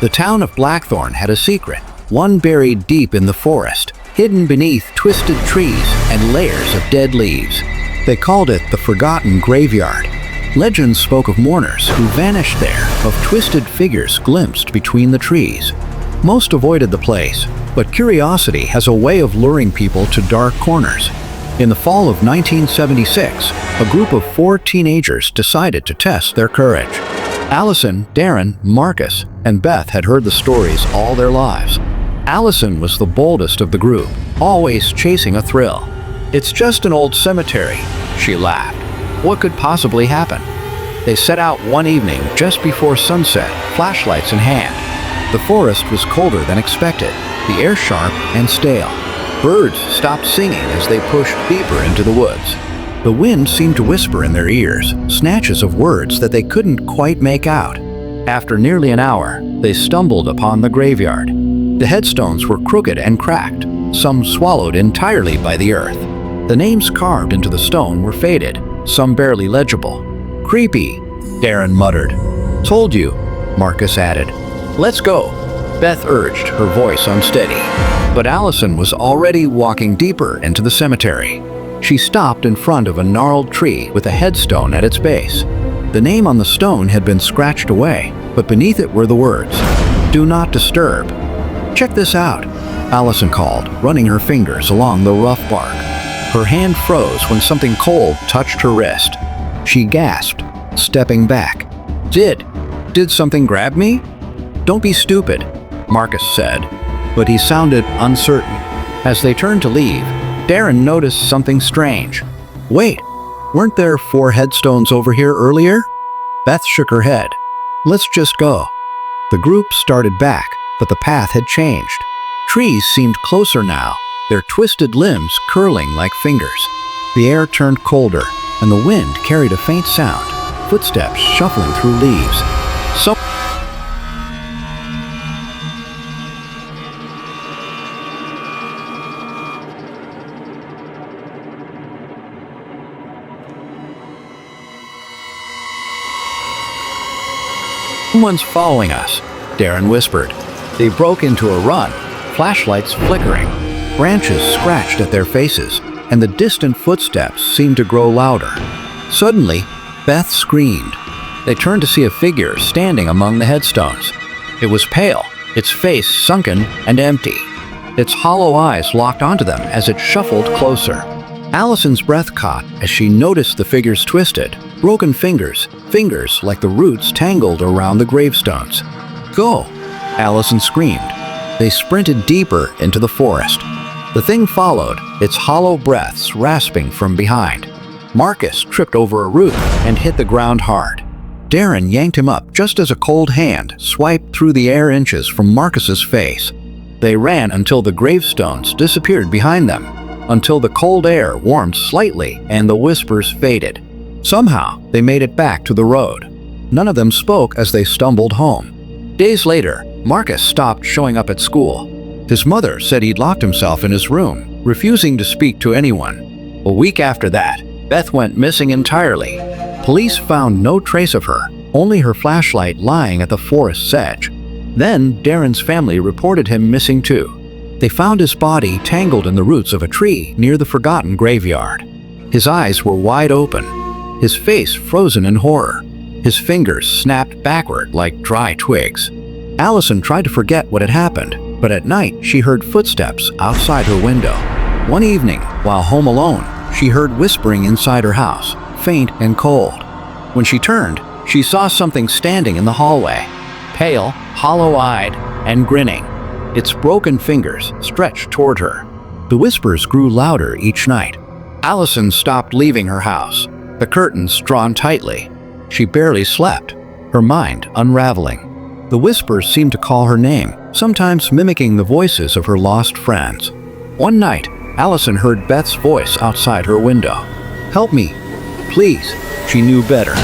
The town of Blackthorn had a secret, one buried deep in the forest, hidden beneath twisted trees and layers of dead leaves. They called it the Forgotten Graveyard. Legends spoke of mourners who vanished there, of twisted figures glimpsed between the trees. Most avoided the place, but curiosity has a way of luring people to dark corners. In the fall of 1976, a group of 4 teenagers decided to test their courage. Allison, Darren, Marcus, and Beth had heard the stories all their lives. Allison was the boldest of the group, always chasing a thrill. "It's just an old cemetery," she laughed. "What could possibly happen?" They set out one evening just before sunset, flashlights in hand. The forest was colder than expected, the air sharp and stale. Birds stopped singing as they pushed deeper into the woods. The wind seemed to whisper in their ears, snatches of words that they couldn't quite make out. After nearly an hour, they stumbled upon the graveyard. The headstones were crooked and cracked, some swallowed entirely by the earth. The names carved into the stone were faded, some barely legible. "Creepy," Darren muttered. "Told you," Marcus added. "Let's go," Beth urged, her voice unsteady. But Allison was already walking deeper into the cemetery. She stopped in front of a gnarled tree with a headstone at its base. The name on the stone had been scratched away, but beneath it were the words, "Do not disturb." "Check this out," Allison called, running her fingers along the rough bark. Her hand froze when something cold touched her wrist. She gasped, stepping back. Did something grab me?" "Don't be stupid," Marcus said, but he sounded uncertain. As they turned to leave, Darren noticed something strange. "Wait, weren't there 4 headstones over here earlier?" Beth shook her head. "Let's just go." The group started back, but the path had changed. Trees seemed closer now, their twisted limbs curling like fingers. The air turned colder, and the wind carried a faint sound, footsteps shuffling through leaves. "Someone's following us," Darren whispered. They broke into a run, flashlights flickering. Branches scratched at their faces, and the distant footsteps seemed to grow louder. Suddenly, Beth screamed. They turned to see a figure standing among the headstones. It was pale, its face sunken and empty. Its hollow eyes locked onto them as it shuffled closer. Allison's breath caught as she noticed the figure's twisted, broken fingers like the roots tangled around the gravestones. "Go!" Allison screamed. They sprinted deeper into the forest. The thing followed, its hollow breaths rasping from behind. Marcus tripped over a root and hit the ground hard. Darren yanked him up just as a cold hand swiped through the air inches from Marcus's face. They ran until the gravestones disappeared behind them, until the cold air warmed slightly and the whispers faded. Somehow, they made it back to the road. None of them spoke as they stumbled home. Days later, Marcus stopped showing up at school. His mother said he'd locked himself in his room, refusing to speak to anyone. A week after that, Beth went missing entirely. Police found no trace of her, only her flashlight lying at the forest's edge. Then, Darren's family reported him missing too. They found his body tangled in the roots of a tree near the forgotten graveyard. His eyes were wide open, his face frozen in horror. His fingers snapped backward like dry twigs. Allison tried to forget what had happened, but at night she heard footsteps outside her window. One evening, while home alone, she heard whispering inside her house, faint and cold. When she turned, she saw something standing in the hallway, pale, hollow-eyed, and grinning. Its broken fingers stretched toward her. The whispers grew louder each night. Allison stopped leaving her house, the curtains drawn tightly. She barely slept, her mind unraveling. The whispers seemed to call her name, sometimes mimicking the voices of her lost friends. One night, Allison heard Beth's voice outside her window. "Help me, please." She knew better.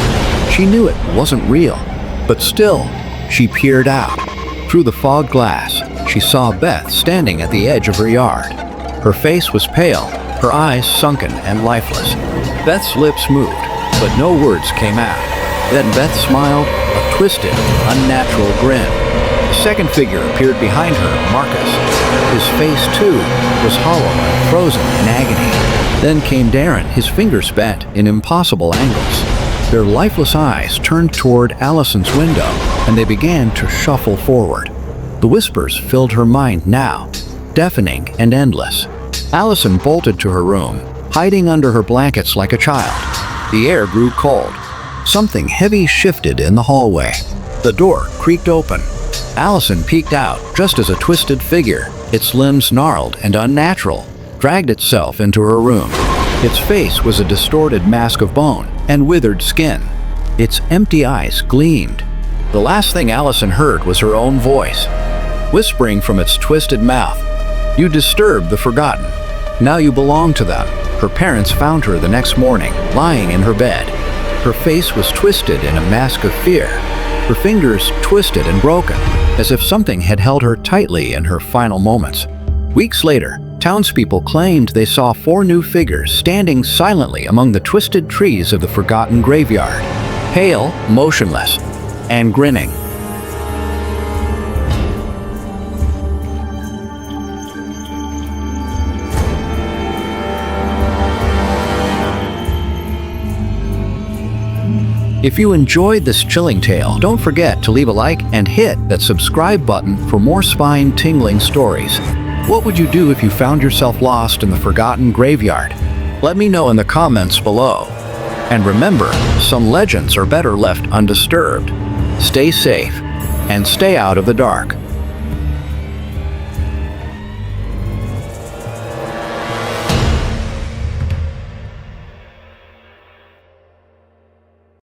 She knew it wasn't real, but still, she peered out. Through the fog glass, she saw Beth standing at the edge of her yard. Her face was pale, her eyes sunken and lifeless. Beth's lips moved, but no words came out. Then Beth smiled, a twisted, unnatural grin. The second figure appeared behind her, Marcus. His face, too, was hollow and frozen in agony. Then came Darren, his fingers bent in impossible angles. Their lifeless eyes turned toward Allison's window, and they began to shuffle forward. The whispers filled her mind now, deafening and endless. Allison bolted to her room, hiding under her blankets like a child. The air grew cold. Something heavy shifted in the hallway. The door creaked open. Allison peeked out just as a twisted figure, its limbs gnarled and unnatural, dragged itself into her room. Its face was a distorted mask of bone and withered skin. Its empty eyes gleamed. The last thing Allison heard was her own voice, whispering from its twisted mouth, "You disturbed the forgotten. Now you belong to them." Her parents found her the next morning, lying in her bed. Her face was twisted in a mask of fear, her fingers twisted and broken, as if something had held her tightly in her final moments. Weeks later, townspeople claimed they saw 4 new figures standing silently among the twisted trees of the forgotten graveyard, pale, motionless, and grinning. If you enjoyed this chilling tale, don't forget to leave a like and hit that subscribe button for more spine-tingling stories. What would you do if you found yourself lost in the forgotten graveyard? Let me know in the comments below. And remember, some legends are better left undisturbed. Stay safe and stay out of the dark.